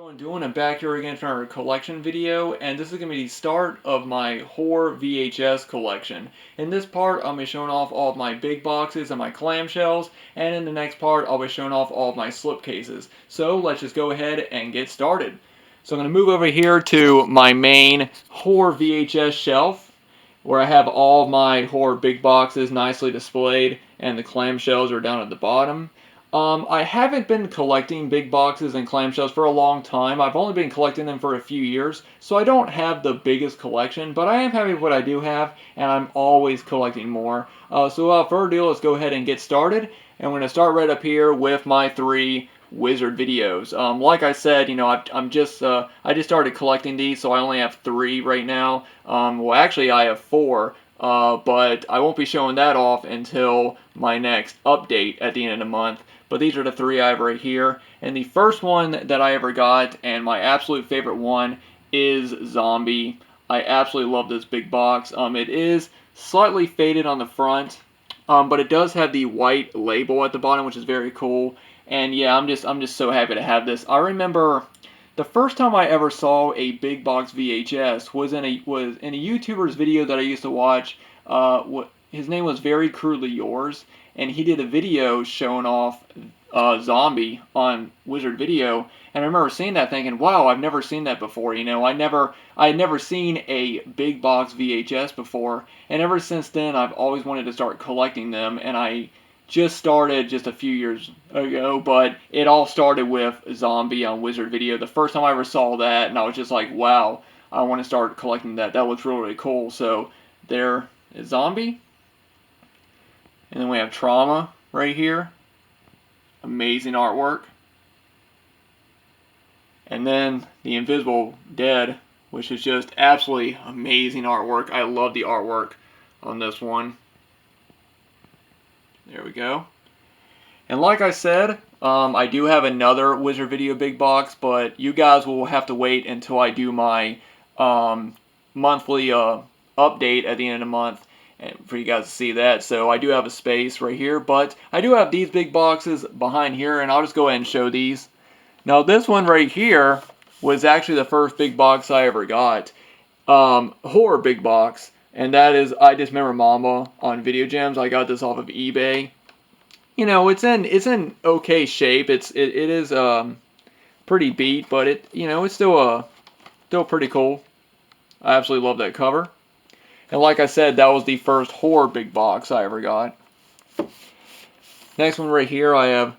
I'm doing? I'm back here again for our collection video, and this is going to be the start of my horror VHS collection. In this part, I'll be showing off all of my big boxes and my clamshells, and in the next part, I'll be showing off all of my slipcases. So let's just go ahead and get started. So I'm going to move over here to my main horror VHS shelf, where I have all of my horror big boxes nicely displayed, and the clamshells are down at the bottom. I haven't been collecting big boxes and clamshells for a long time. I've only been collecting them for a few years, so I don't have the biggest collection, but I am happy with what I do have, and I'm always collecting more. So without further ado, let's go ahead and get started, and we're going to start right up here with my three Wizard videos. Like I said, you know, I just started collecting these, so I only have three right now. Well, actually, I have four. But I won't be showing that off until my next update at the end of the month. But these are the three I have right here. And the first one that I ever got, and my absolute favorite one, is Zombie. I absolutely love this big box. It is slightly faded on the front, but it does have the white label at the bottom, which is very cool. And yeah, I'm just so happy to have this. I remember the first time I ever saw a big box VHS was in a YouTuber's video that I used to watch. His name was Very Crudely Yours, and he did a video showing off Zombie on Wizard Video. And I remember seeing that thinking, wow, I've never seen that before. You know, I had never seen a big box VHS before, and ever since then I've always wanted to start collecting them, and I just started just a few years ago, but it all started with Zombie on Wizard Video. The first time I ever saw that, and I was just like, wow, I want to start collecting that. That looks really, really cool. So there is Zombie. And then we have Trauma right here. Amazing artwork. And then The Invisible Dead, which is just absolutely amazing artwork. I love the artwork on this one. There we go. And like I said, I do have another Wizard Video big box, but you guys will have to wait until I do my monthly update at the end of the month for you guys to see that. So I do have a space right here, but I do have these big boxes behind here, and I'll just go ahead and show these. Now this one right here was actually the first big box I ever got. Horror big box. And that is I Dismember Mama on Video Gems. I got this off of eBay. You know, it's in okay shape. It is pretty beat, but it's still pretty cool. I absolutely love that cover. And like I said, that was the first horror big box I ever got. Next one right here, I have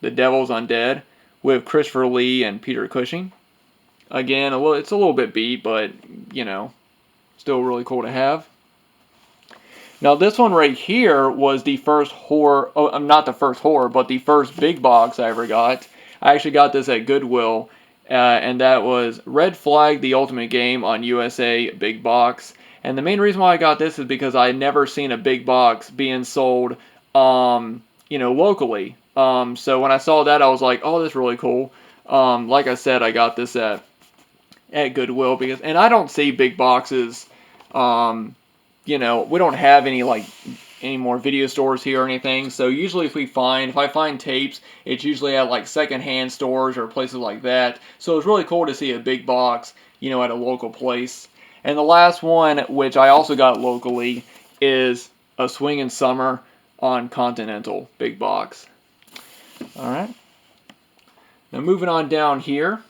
The Devil's Undead with Christopher Lee and Peter Cushing. Again, it's a little bit beat, but you know, still really cool to have. Now this one right here was the first horror, not the first horror, but the first big box I ever got. I actually got this at Goodwill, and that was Red Flag, the Ultimate Game on USA Big Box. And the main reason why I got this is because I had never seen a big box being sold, locally. So when I saw that, I was like, oh, that's really cool. Like I said, I got this at Goodwill and I don't see big boxes. We don't have any more video stores here or anything. So usually if I find tapes, it's usually at like secondhand stores or places like that. So it's really cool to see a big box, at a local place. And the last one, which I also got locally, is A Swingin' Summer on Continental big box. All right. Now moving on down here.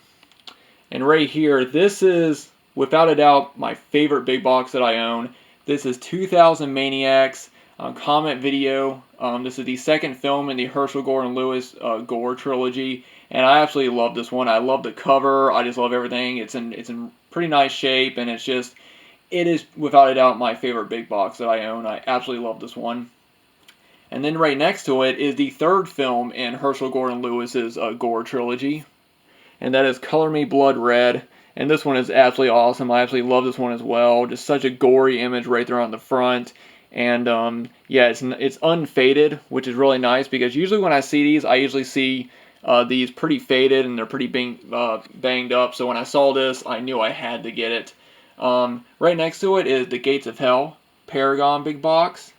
And right here, this is, without a doubt, my favorite big box that I own. This is 2000 Maniacs Comment Video. This is the second film in the Herschel Gordon Lewis Gore trilogy. And I absolutely love this one. I love the cover. I just love everything. It's in pretty nice shape. And it is, without a doubt, my favorite big box that I own. I absolutely love this one. And then right next to it is the third film in Herschel Gordon Lewis's Gore trilogy. And that is Color Me Blood Red. And this one is absolutely awesome. I absolutely love this one as well. Just such a gory image right there on the front. And yeah, it's unfaded, which is really nice because usually when I see these, I usually see these pretty faded and they're pretty banged up. So when I saw this, I knew I had to get it. Right next to it is The Gates of Hell Paragon big box.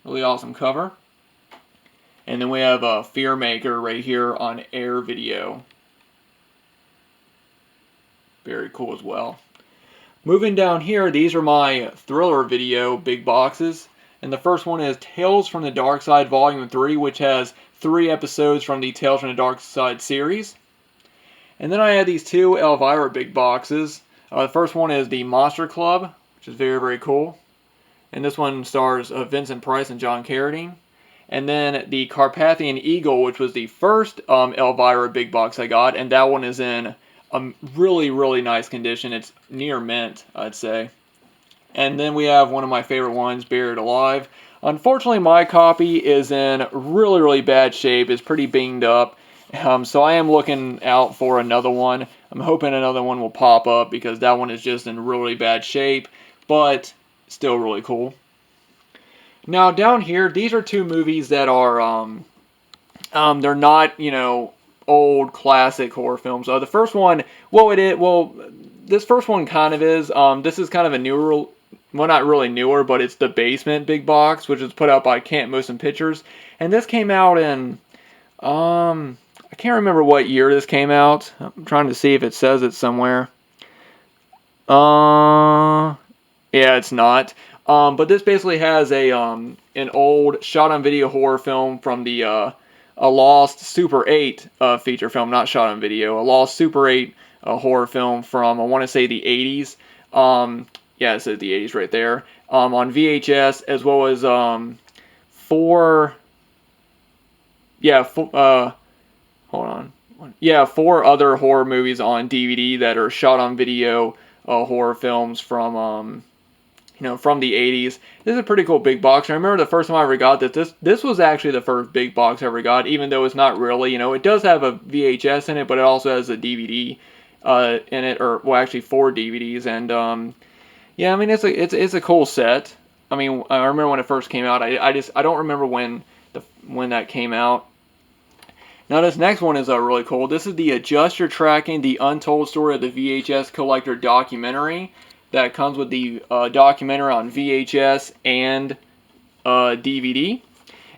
Really awesome cover. And then we have a Fear Maker right here on Air Video. Very cool as well. Moving down here, these are my thriller video big boxes. And the first one is Tales from the Dark Side Volume 3, which has 3 episodes from the Tales from the Dark Side series. And then I have these 2 Elvira big boxes. The first one is the Monster Club, which is very, very cool. And this one stars Vincent Price and John Carradine. And then the Carpathian Eagle, which was the first Elvira big box I got. And that one is in a really, really nice condition. It's near mint, I'd say. And then we have one of my favorite ones, Buried Alive. Unfortunately, my copy is in really, really bad shape. It's pretty binged up. So I am looking out for another one. I'm hoping another one will pop up because that one is just in really bad shape. But still really cool. Now down here, these are 2 movies that are, they're not, you know, old classic horror films. The first one, this first one kind of is. This is kind of a newer, well, not really newer, but it's The Basement big box, which is put out by Camp Motion Pictures. And this came out in, I can't remember what year this came out. I'm trying to see if it says it somewhere. Yeah, it's not. But this basically has an old shot-on-video horror film from the a Lost Super 8 feature film, not shot-on-video, a Lost Super 8 horror film from, I want to say, the 80s. Yeah, it says the 80s right there. On VHS, as well as 4... Yeah, hold on. Yeah, 4 other horror movies on DVD that are shot-on-video horror films from... you know, from the 80s. This is a pretty cool big box. I remember the first time I ever got this was actually the first big box I ever got, even though it's not really, you know, it does have a VHS in it, but it also has a DVD in it, or, well, actually 4 DVDs, and, yeah, I mean, it's a cool set. I mean, I remember when it first came out. I don't remember when that came out. Now, this next one is really cool. This is the Adjust Your Tracking, The Untold Story of the VHS Collector documentary. That comes with the documentary on VHS and DVD.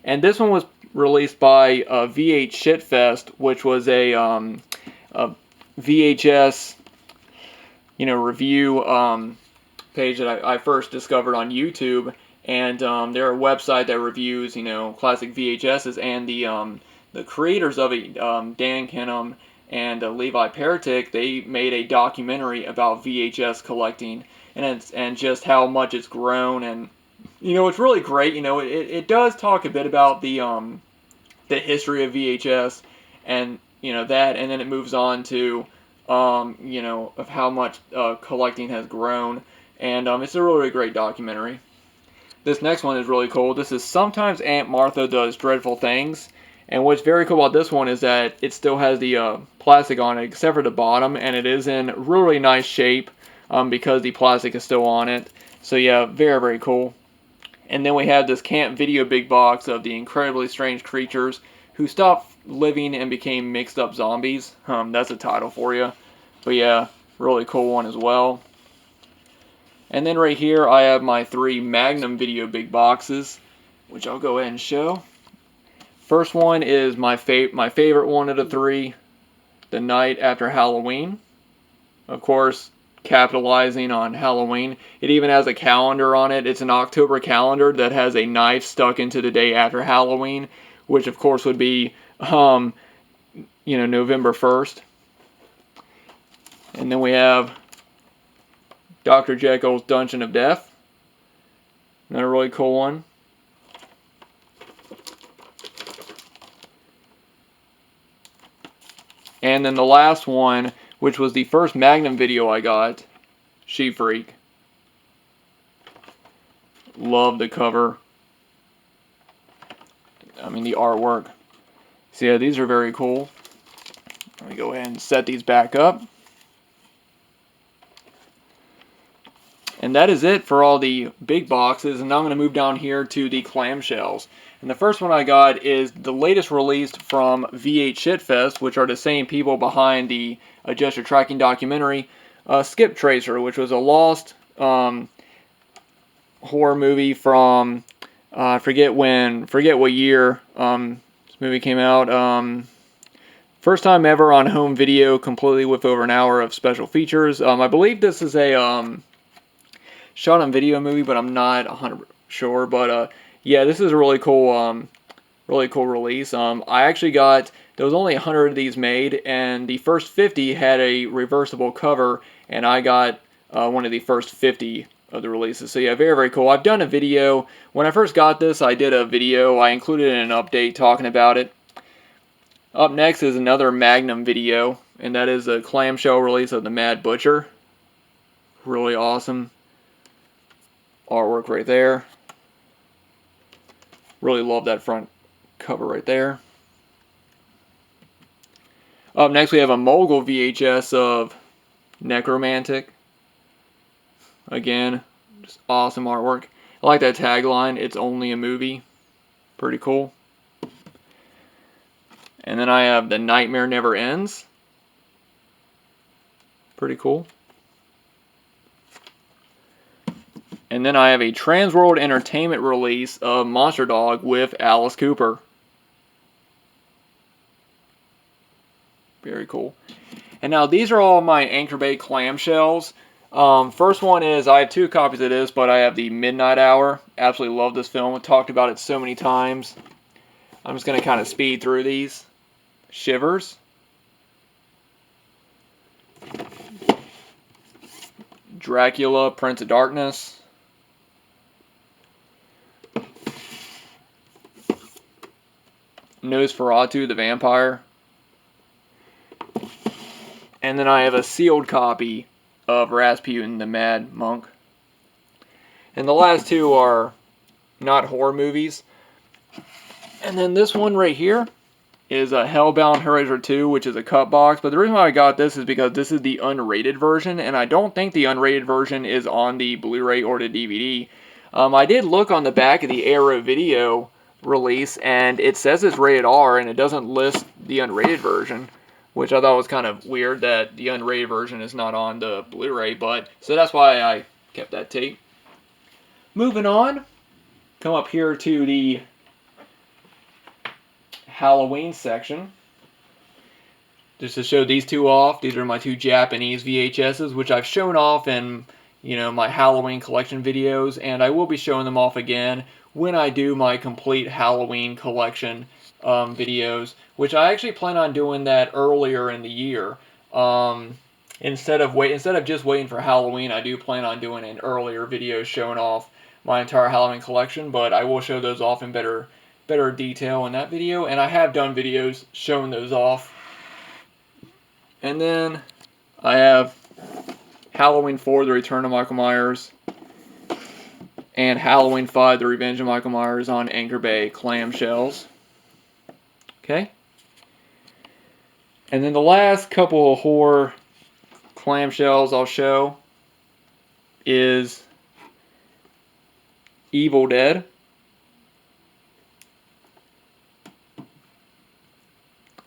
And this one was released by VH Shitfest, which was a VHS, you know, review page that I first discovered on YouTube. And they're a website that reviews, you know, classic VHSs. And the creators of it, Dan Kinham and Levi Peretic, they made a documentary about VHS collecting and just how much it's grown, and you know, it's really great. You know, it does talk a bit about the history of VHS and, you know, that, and then it moves on to you know, of how much collecting has grown, and it's a really, really great documentary. This next one is really cool. This is Sometimes Aunt Martha Does Dreadful Things. And what's very cool about this one is that it still has the plastic on it, except for the bottom, and it is in really nice shape because the plastic is still on it. So yeah, very, very cool. And then we have this Camp Video big box of the incredibly strange creatures who stopped living and became mixed up zombies. That's a title for you. But yeah, really cool one as well. And then right here I have my 3 Magnum video big boxes, which I'll go ahead and show. First one is my favorite one of the 3, The Night After Halloween. Of course, capitalizing on Halloween. It even has a calendar on it. It's an October calendar that has a knife stuck into the day after Halloween, which of course would be, you know, November 1st. And then we have Dr. Jekyll's Dungeon of Death. Another really cool one. And then the last one, which was the first Magnum video I got, She Freak. Love the cover. I mean, the artwork. So yeah, these are very cool. Let me go ahead and set these back up. And that is it for all the big boxes. And now I'm going to move down here to the clamshells. And the first one I got is the latest released from VH Shitfest, which are the same people behind the Adjust Your Tracking documentary, Skip Tracer, which was a lost horror movie from, forget what year, movie came out. First time ever on home video, completely with over an hour of special features. I believe this is a shot on video movie, but I'm not 100% sure. But yeah, this is a really cool release. I actually got, there was only 100 of these made, and the first 50 had a reversible cover, and I got one of the first 50 of the releases. So yeah, very, very cool. I've done a video. When I first got this, I did a video. I included an update talking about it. Up next is another Magnum video, and that is a clamshell release of the Mad Butcher. Really awesome artwork right there. Really love that front cover right there. Up next we have a Mogul VHS of Necromantic. Again, just awesome artwork. I like that tagline, "It's only a movie." Pretty cool. And then I have The Nightmare Never Ends. Pretty cool. And then I have a Transworld Entertainment release of Monster Dog with Alice Cooper. Very cool. And now these are all my Anchor Bay clamshells. First one is, I have 2 copies of this, but I have the Midnight Hour. Absolutely love this film. I've talked about it so many times. I'm just going to kind of speed through these. Shivers. Dracula, Prince of Darkness. Nosferatu, the Vampire. And then I have a sealed copy of Rasputin, the Mad Monk. And the last 2 are not horror movies. And then this one right here is a Hellbound Hereditary 2, which is a cut box. But the reason why I got this is because this is the unrated version, and I don't think the unrated version is on the Blu-ray or the DVD. I did look on the back of the Arrow Video release, and it says it's rated R, and it doesn't list the unrated version, which I thought was kind of weird that the unrated version is not on the Blu-ray. But so that's why I kept that tape. Moving on, come up here to the Halloween section. Just to show these 2 off. These are my 2 Japanese VHSs, which I've shown off in, my Halloween collection videos, and I will be showing them off again when I do my complete Halloween collection videos, which I actually plan on doing that earlier in the year. Instead of just waiting for Halloween, I do plan on doing an earlier video showing off my entire Halloween collection, but I will show those off in better detail in that video, and I have done videos showing those off. And then I have Halloween 4, The Return of Michael Myers, and Halloween 5, The Revenge of Michael Myers on Anchor Bay clamshells. Okay? And then the last couple of horror clamshells I'll show is Evil Dead.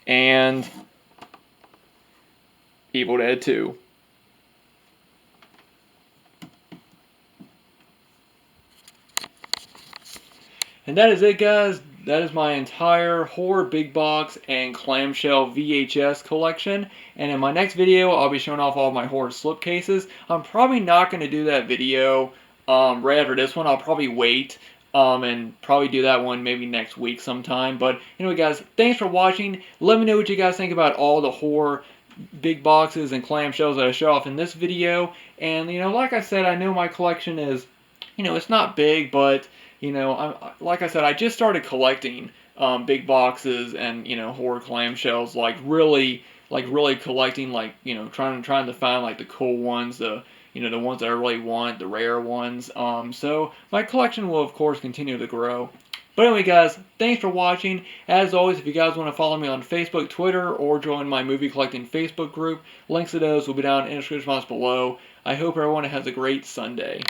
And Evil Dead 2. And that is it, guys. That is my entire horror big box and clamshell VHS collection. And in my next video, I'll be showing off all of my horror slipcases. I'm probably not going to do that video right after this one. I'll probably wait and probably do that one maybe next week sometime. But anyway, guys, thanks for watching. Let me know what you guys think about all the horror big boxes and clamshells that I show off in this video. And, like I said, I know my collection is, it's not big, but like I said, I just started collecting big boxes and horror clamshells, like really collecting, trying to find the cool ones, the ones that I really want, the rare ones. So my collection will of course continue to grow. But anyway, guys, thanks for watching. As always, if you guys want to follow me on Facebook, Twitter, or join my movie collecting Facebook group, links to those will be down in the description box below. I hope everyone has a great Sunday.